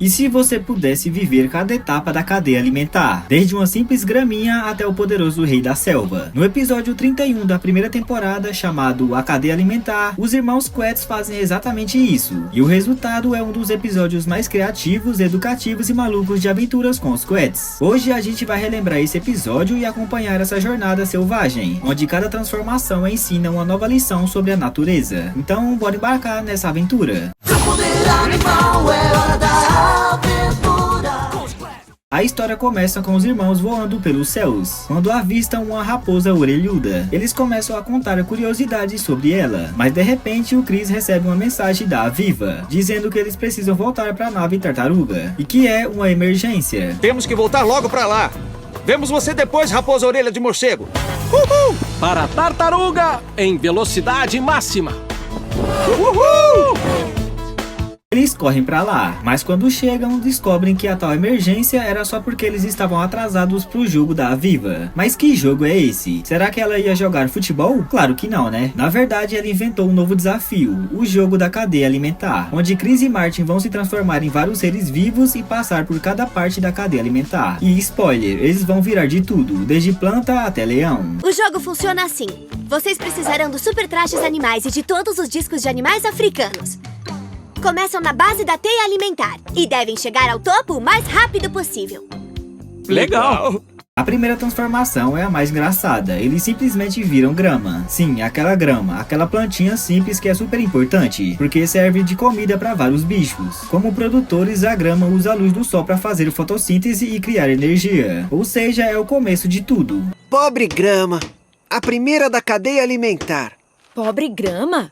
E se você pudesse viver cada etapa da cadeia alimentar, desde uma simples graminha até o poderoso rei da selva? No episódio 31 da primeira temporada, chamado A Cadeia Alimentar, os irmãos Quets fazem exatamente isso. E o resultado é um dos episódios mais criativos, educativos e malucos de aventuras com os Quets. Hoje a gente vai relembrar esse episódio e acompanhar essa jornada selvagem, onde cada transformação ensina uma nova lição sobre a natureza. Então, bora embarcar nessa aventura. A história começa com os irmãos voando pelos céus, quando avistam uma raposa orelhuda. Eles começam a contar curiosidades sobre ela, mas de repente o Chris recebe uma mensagem da Aviva, dizendo que eles precisam voltar para a nave Tartaruga, e que é uma emergência. Temos que voltar logo para lá. Vemos você depois, raposa orelha de morcego. Uhul! Para a Tartaruga, em velocidade máxima. Uhul! Eles correm pra lá, mas quando chegam, descobrem que a tal emergência era só porque eles estavam atrasados pro jogo da Aviva. Mas que jogo é esse? Será que ela ia jogar futebol? Claro que não, né? Na verdade, ela inventou um novo desafio, o jogo da cadeia alimentar, onde Chris e Martin vão se transformar em vários seres vivos e passar por cada parte da cadeia alimentar. E spoiler, eles vão virar de tudo, desde planta até leão. O jogo funciona assim. Vocês precisarão dos super trajes animais e de todos os discos de animais africanos. Começam na base da teia alimentar e devem chegar ao topo o mais rápido possível. Legal! A primeira transformação é a mais engraçada, eles simplesmente viram grama. Sim, aquela grama, aquela plantinha simples que é super importante, porque serve de comida para vários bichos. Como produtores, a grama usa a luz do sol para fazer fotossíntese e criar energia. Ou seja, é o começo de tudo. Pobre grama, a primeira da cadeia alimentar. Pobre grama?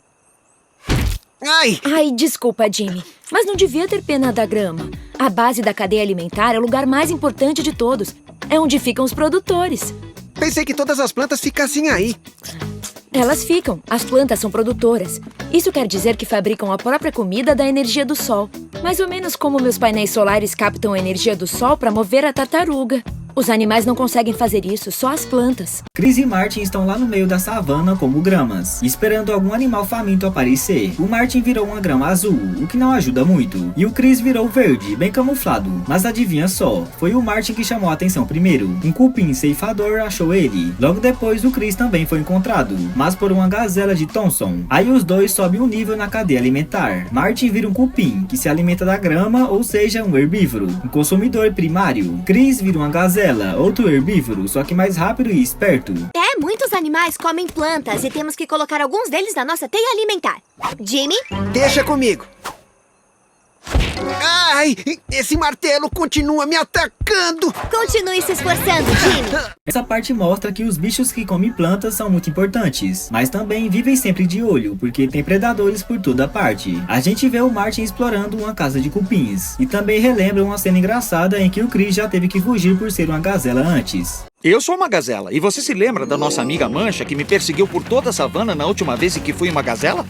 Ai! Ai, desculpa, Jimmy, mas não devia ter pena da grama. A base da cadeia alimentar é o lugar mais importante de todos. É onde ficam os produtores. Pensei que todas as plantas ficassem aí. Elas ficam. As plantas são produtoras. Isso quer dizer que fabricam a própria comida da energia do sol. Mais ou menos como meus painéis solares captam a energia do sol para mover a tartaruga. Os animais não conseguem fazer isso, só as plantas. Chris e Martin estão lá no meio da savana como gramas, esperando algum animal faminto aparecer. O Martin virou uma grama azul, o que não ajuda muito. E o Chris virou verde, bem camuflado. Mas adivinha só, foi o Martin que chamou a atenção primeiro. Um cupim ceifador achou ele. Logo depois o Chris também foi encontrado, mas por uma gazela de Thomson. Aí os dois sobem um nível na cadeia alimentar. Martin vira um cupim, que se alimenta da grama, ou seja, um herbívoro, um consumidor primário. Chris vira uma gazela, outro herbívoro, só que mais rápido e esperto. Muitos animais comem plantas e temos que colocar alguns deles na nossa teia alimentar. Jimmy? Deixa comigo. Ai, esse martelo continua me atacando. Continue se esforçando, Jimmy. Essa parte mostra que os bichos que comem plantas são muito importantes, mas também vivem sempre de olho, porque tem predadores por toda parte. A gente vê o Martin explorando uma casa de cupins, e também relembra uma cena engraçada em que o Chris já teve que fugir por ser uma gazela antes. Eu sou uma gazela. E você se lembra da nossa amiga Mancha que me perseguiu por toda a savana na última vez em que fui uma gazela?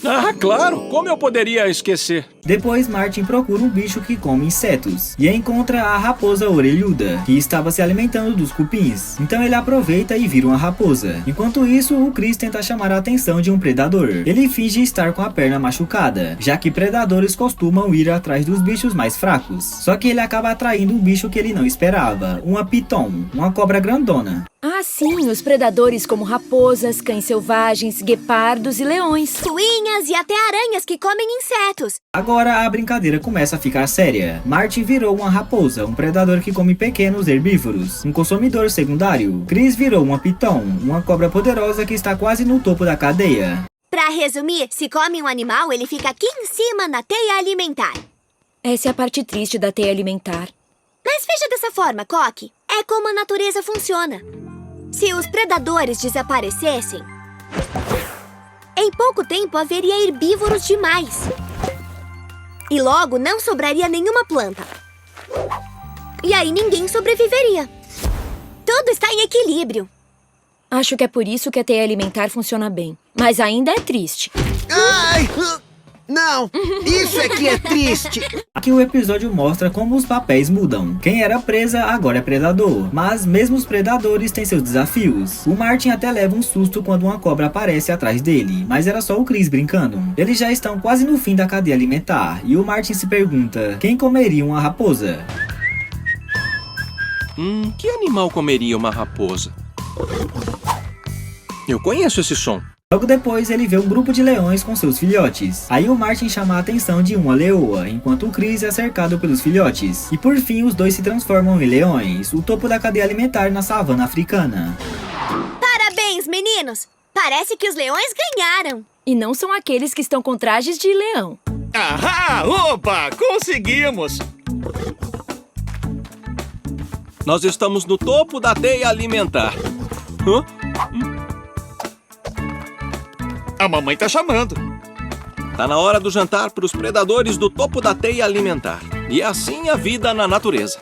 Ah, claro! Como eu poderia esquecer? Depois Martin procura um bicho que come insetos e encontra a raposa orelhuda, que estava se alimentando dos cupins. Então ele aproveita e vira uma raposa. Enquanto isso, o Chris tenta chamar a atenção de um predador. Ele finge estar com a perna machucada, já que predadores costumam ir atrás dos bichos mais fracos. Só que ele acaba atraindo um bicho que ele não esperava, uma piton, uma cobra grandona. Ah, sim, os predadores como raposas, cães selvagens, guepardos e leões. Suinhas e até aranhas que comem insetos. Agora a brincadeira começa a ficar séria. Martin virou uma raposa, um predador que come pequenos herbívoros, um consumidor secundário. Chris virou uma piton, uma cobra poderosa que está quase no topo da cadeia. Pra resumir, se come um animal, ele fica aqui em cima na teia alimentar. Essa é a parte triste da teia alimentar. Mas veja dessa forma, Coque. É como a natureza funciona. Se os predadores desaparecessem, em pouco tempo haveria herbívoros demais. E logo não sobraria nenhuma planta. E aí ninguém sobreviveria. Tudo está em equilíbrio. Acho que é por isso que a teia alimentar funciona bem. Mas ainda é triste. Ai! Não, isso é que é triste. Aqui o episódio mostra como os papéis mudam. Quem era presa agora é predador, mas mesmo os predadores têm seus desafios. O Martin até leva um susto quando uma cobra aparece atrás dele, mas era só o Chris brincando. Eles já estão quase no fim da cadeia alimentar, e o Martin se pergunta, quem comeria uma raposa? Que animal comeria uma raposa? Eu conheço esse som. Logo depois, ele vê um grupo de leões com seus filhotes. Aí o Martin chama a atenção de uma leoa, enquanto o Chris é cercado pelos filhotes. E por fim, os dois se transformam em leões, o topo da cadeia alimentar na savana africana. Parabéns, meninos! Parece que os leões ganharam. E não são aqueles que estão com trajes de leão. Ahá! Opa! Conseguimos! Nós estamos no topo da teia alimentar. Hã? A mamãe tá chamando. Tá na hora do jantar para os predadores do topo da teia alimentar. E é assim a vida na natureza.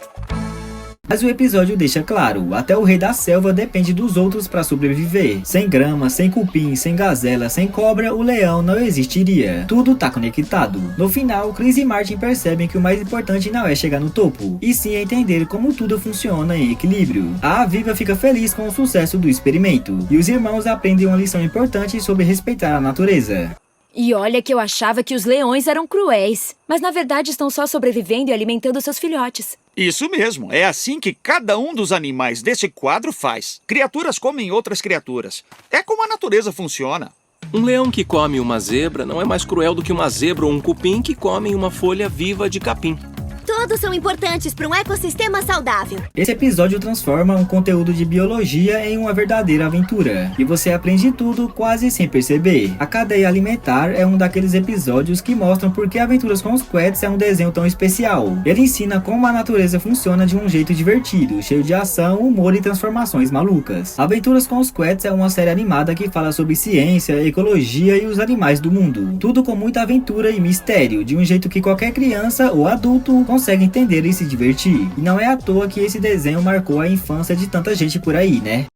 Mas o episódio deixa claro, até o rei da selva depende dos outros para sobreviver. Sem grama, sem cupim, sem gazela, sem cobra, o leão não existiria. Tudo tá conectado. No final, Chris e Martin percebem que o mais importante não é chegar no topo, e sim entender como tudo funciona em equilíbrio. A Aviva fica feliz com o sucesso do experimento, e os irmãos aprendem uma lição importante sobre respeitar a natureza. E olha que eu achava que os leões eram cruéis, mas na verdade estão só sobrevivendo e alimentando seus filhotes. Isso mesmo, é assim que cada um dos animais desse quadro faz. Criaturas comem outras criaturas. É como a natureza funciona. Um leão que come uma zebra não é mais cruel do que uma zebra ou um cupim que comem uma folha viva de capim. Todos são importantes para um ecossistema saudável. Esse episódio transforma um conteúdo de biologia em uma verdadeira aventura, e você aprende tudo quase sem perceber. A cadeia alimentar é um daqueles episódios que mostram por que Aventuras com os Quets é um desenho tão especial. Ele ensina como a natureza funciona de um jeito divertido, cheio de ação, humor e transformações malucas. Aventuras com os Quets é uma série animada que fala sobre ciência, ecologia e os animais do mundo. Tudo com muita aventura e mistério, de um jeito que qualquer criança ou adulto consegue entender e se divertir. E não é à toa que esse desenho marcou a infância de tanta gente por aí, né?